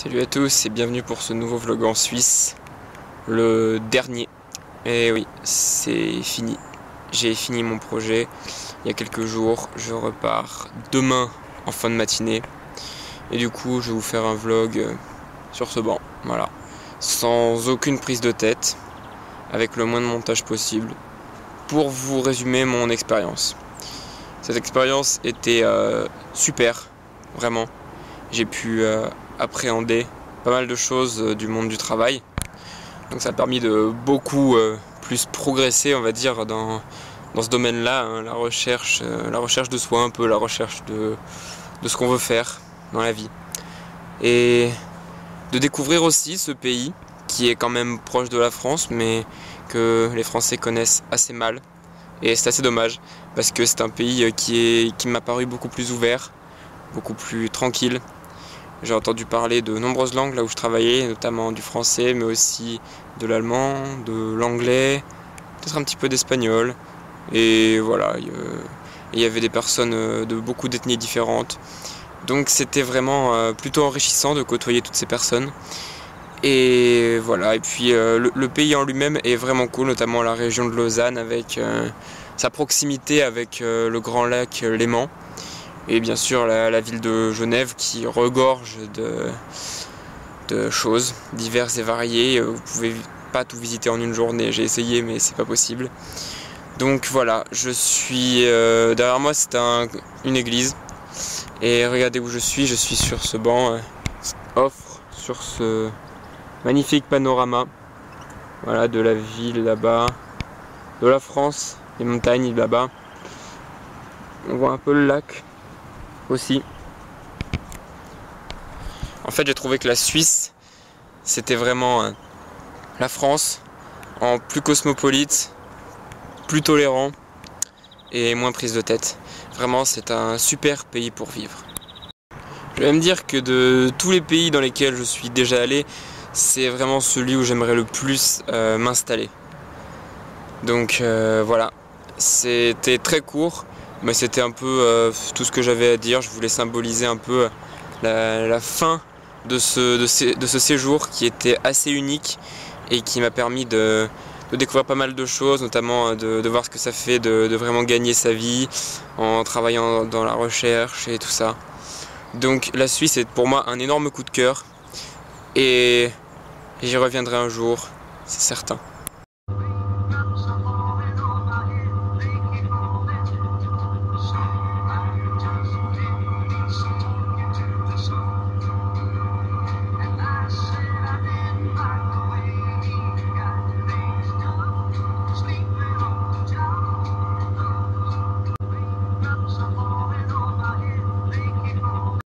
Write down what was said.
Salut à tous et bienvenue pour ce nouveau vlog en Suisse, le dernier. Et oui, c'est fini. J'ai fini mon projet il y a quelques jours. Je repars demain en fin de matinée. Et du coup, je vais vous faire un vlog sur ce banc. Voilà. Sans aucune prise de tête, avec le moins de montage possible, pour vous résumer mon expérience. Cette expérience était super, vraiment. J'ai pu appréhender pas mal de choses du monde du travail. Donc ça a permis de beaucoup plus progresser, on va dire, dans ce domaine-là, hein, la recherche de soi, un peu la recherche de ce qu'on veut faire dans la vie. Et de découvrir aussi ce pays qui est quand même proche de la France, mais que les Français connaissent assez mal. Et c'est assez dommage, parce que c'est un pays qui m'a paru beaucoup plus ouvert, beaucoup plus tranquille. J'ai entendu parler de nombreuses langues là où je travaillais, notamment du français, mais aussi de l'allemand, de l'anglais, peut-être un petit peu d'espagnol. Et voilà, il y avait des personnes de beaucoup d'ethnies différentes. Donc c'était vraiment plutôt enrichissant de côtoyer toutes ces personnes. Et voilà, et puis le pays en lui-même est vraiment cool, notamment la région de Lausanne avec sa proximité avec le grand lac Léman. Et bien sûr la ville de Genève qui regorge de choses diverses et variées. Vous pouvez pas tout visiter en une journée, j'ai essayé mais c'est pas possible. Donc voilà, je suis derrière moi c'est une église. Et regardez où je suis sur ce banc offre sur ce magnifique panorama. Voilà, de la ville là-bas, de la France, les montagnes là-bas. On voit un peu le lac aussi. En fait, j'ai trouvé que la Suisse, c'était vraiment la France en plus cosmopolite, plus tolérant et moins prise de tête. Vraiment, c'est un super pays pour vivre. Je vais me dire que de tous les pays dans lesquels je suis déjà allé, c'est vraiment celui où j'aimerais le plus m'installer. Donc voilà, c'était très court, mais c'était un peu tout ce que j'avais à dire. Je voulais symboliser un peu la fin de ce séjour qui était assez unique et qui m'a permis de découvrir pas mal de choses, notamment de voir ce que ça fait de vraiment gagner sa vie en travaillant dans la recherche et tout ça. Donc la Suisse est pour moi un énorme coup de cœur et j'y reviendrai un jour, c'est certain.